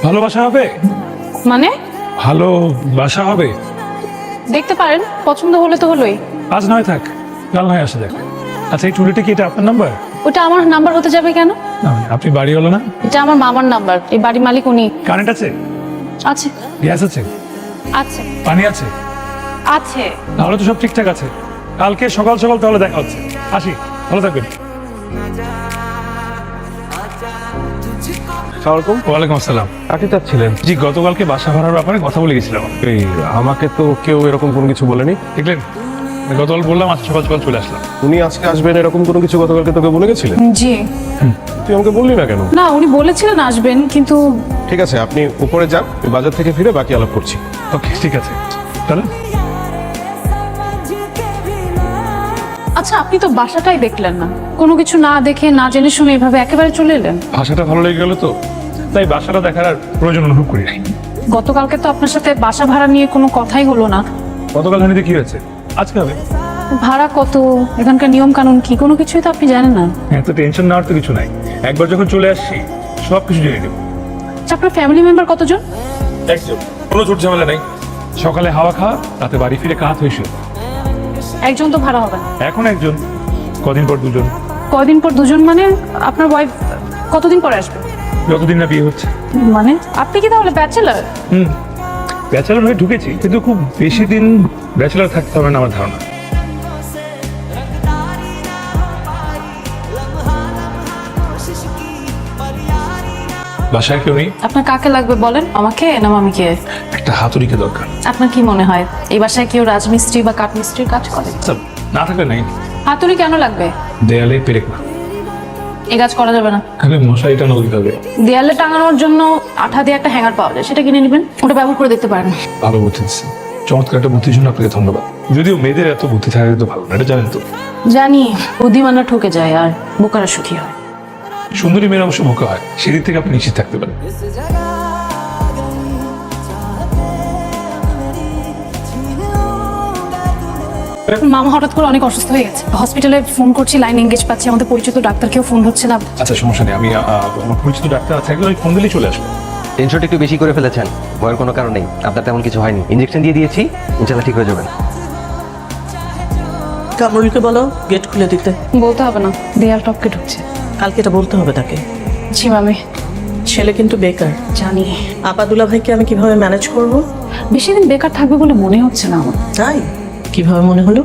ভালোবাসা হবে মানে ভালোবাসা হবে। দেখতে পারেন, পছন্দ হলে তো হলোই। আজ নয় থাক, কাল নয় আসে দেখ। আচ্ছা, এই টুরিটা কি এটা আপনার নাম্বার? ওটা আমার নাম্বার হতে যাবে কেন? না, আপনি বাড়ি হলো না? এটা আমার মামার নাম্বার, এই বাড়ির মালিক উনি। কারেন্ট আছে? আছে গ্যাস আছে? আছে পানি আছে? আছে। তাহলে তো সব ঠিকঠাক আছে। কালকে সকাল সকাল তাহলে দেখা হচ্ছে। আসি, ভালো থাকবেন। ওয়ালাইকুম আসসালাম। কাকে চাচ্ছিলেন? জি, গতকালকে বাসা ভাড়ার ব্যাপারে কথা বলে গেছিলাম। এই আমাকে তো কেউ এরকম কোনো কিছু বলেনি। দেখলেন, গতকাল বললাম আজ সকাল সকাল চলে আসলাম। উনি আজকে আসবেন এরকম কোনো কিছু গতকালকে তোকে বলে গেছিলেন? জি তুই আমাকে বললি না কেন? না, উনি বলেছিলেন আসবেন, কিন্তু ঠিক আছে, আপনি উপরে যান, আমি বাজার থেকে ফিরে বাকি আলাপ করছি। ওকে, ঠিক আছে, তাহলে আচ্ছা, আপনি তো বাসাটাই দেখলেন না, কোনো কিছু না দেখে না জেনে শুনে এভাবে একেবারে চলে এলেন। ভাষাটা ভালো লেগে গেল তো, তাই বাসাটা দেখার আর প্রয়োজন অনুভব করি নাই। গতকালকে তো আপনার সাথে বাসা ভাড়া নিয়ে কোনো কথাই হলো না। গতকাল হানিতে কি হয়েছে? আজকে হবে। ভাড়া কত, এখানকার নিয়ম কানুন কি, কোনো কিছুই তো আপনি জানেন না। এত টেনশন নেওয়ার তো কিছু নাই। একবার যখন চলে আসছি সব কিছু জেনে নেব। আচ্ছা, আপনার ফ্যামিলি মেম্বার কতজন? একজন, কোনো ঝুট ঝামেলা নেই। সকালে হাওয়া খাওয়া, রাতে বাড়ি ফিরে কাজ হয়েছে। একজন তো ভাড়া হবে না। এখন একজন, কদিন পর দুজন। কয়দিন পর দুজন মানে আপনার ওয়াইফ কতদিন পরে আসবে? যতদিন না বিয়ে হচ্ছে। মানে আপনি কি তাহলে ব্যাচেলার? ব্যাচেলার হয়ে ঢুকেছি, কিন্তু খুব বেশি দিন ব্যাচেলার থাকতে হবে না আমার ধারণা। বাসায় কেউ নেই? আপনার কাকে লাগবে বলেন, আমাকে না মামিকে? একটা হাতুড়িকে দরকার। আপনার কি মনে হয় এই বাসায় কেউ রাজমিস্ত্রি বা কাঠমিস্ত্রির কাজ করে? আচ্ছা, না থাকলে নাই। হাতুড়ি কেন লাগবে? দেয়ালে পেরেক না, এই কাজ করা যাবে না। তাহলে মশারিটা নদীতে হবে। দেয়ালে টাঙানোর জন্য আঠা দিয়ে একটা হ্যাঙ্গার পাওয়া যায়, সেটা কিনে নেবেন, ওটা ব্যবহার করে দেখতে পারেন। ভালো বুদ্ধি দিচ্ছেন, চমৎকার একটা বুদ্ধির জন্য আপনাকে ধন্যবাদ। যদিও মেয়েদের এত বুদ্ধি থাকে তো ভালো না, এটা জানেন তো। জানি, বুদ্ধিমানরা ঠকে যায় আর বোকারা সুখী হয়। সুন্দরী মেয়েরা অবশ্য বোকা হয়, সেদিক থেকে আপনি নিশ্চিত থাকতে পারেন। মামা হঠাৎ করে অনেক অসুস্থ হয়ে গেছে, হসপিটালে ফোন করছি, লাইন এঙ্গেজ পাচ্ছি, আমাদের পরিচিত ডাক্তারকেও ফোন হচ্ছে না। আচ্ছা, সমস্যা নেই, আমি আমার পরিচিত ডাক্তার আছে, একদম ফোন দিলেই চলে আসবো। টেনশনটা একটু বেশি করে ফেলেছেন, ভয়ের কোনো কারণ নেই, আপনার তেমন কিছু হয়নি। ইনজেকশন দিয়ে দিয়েছি, ইনশাল্লাহ ঠিক হয়ে যাবেন। কামরুলকে বলো গেট খুলে দিতে। বলতে হবে না, দেয়াল টপকে ঢুকছে। কালকে এটা বলতে হবে তাকে। জি মামি। ছেলে কিন্তু বেকার। জানি। আপাদুল্লাহ ভাইকে আমি কিভাবে ম্যানেজ করব? বেশি দিন বেকার থাকবে বলে মনে হচ্ছে না আমার। তাই কিভাবে মনে হলো?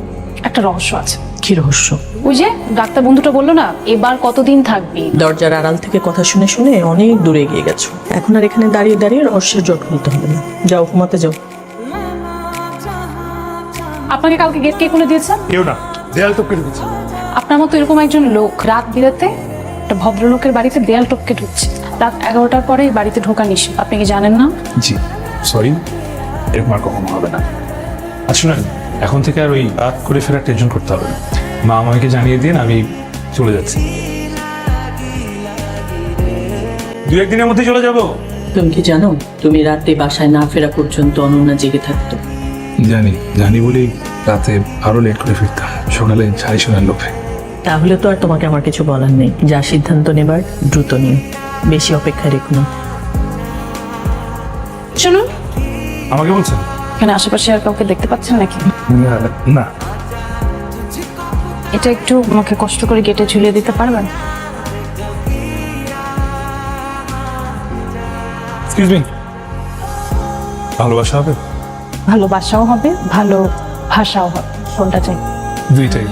একটা রহস্য আছে। কি রহস্য? ওই যে ডাক্তার বন্ধুটা বললো না, এবার কতদিন থাকবি। দরজার আড়াল থেকে কথা শুনে শুনে অনেক দূরে এগিয়ে গেছো, এখন আর এখানে দাঁড়িয়ে দাঁড়িয়ে রহস্যের জট খুলতে হবে না। যাও ঘুমাতে যাও। আপনাকে কালকে গেট কে খুলে দিয়েছে? কেউ না, দেয়াল টপকে ঢুকেছে। আপনার মতো এরকম একজন লোক রাত বিরাতে একটা ভদ্রলোকের বাড়িতে দেয়াল টপকে ঢুকছে। রাত 11টার পরে এই বাড়িতে ঢোকা নিষেধ, আপনি কি জানেন না? জি সরি, এরকম আর কখনো হবে না। আচ্ছা শুনেন, এখন থেকে আর ওই রাত করে ফেরার টেনশন করতে হবে না। মা আমাকে জানিয়ে দিন, আমি চলে যাচ্ছি। 2-1 দিনের মধ্যে চলে যাব। তুমি কি জানো তুমি রাতে বাসায় না ফেরা পর্যন্ত অনন্যা জেগে থাকতো? জানি বলেই রাতে আরো লেট করে ফিরতাম, সকালে ছাড়ি শোনার লোভে। তাহলে তো আর তোমাকে আমার কিছু বলার নেই, যা সিদ্ধান্ত নেবার দ্রুত নিও, বেশি অপেক্ষা রেখো না। শুনুন, আমাকে বলছেন? এখানে আশেপাশে আর কাউকে দেখতে পাচ্ছেন নাকি? না। এটা একটু আমাকে কষ্ট করে গেটে ঝুলিয়ে দিতে পারবেন? এক্সকিউজ মি, ভালোবাসা হবে? ভালোবাসাও হবে, ভালো ভাষাও হবে, কোনটা চাই? দুইটাই।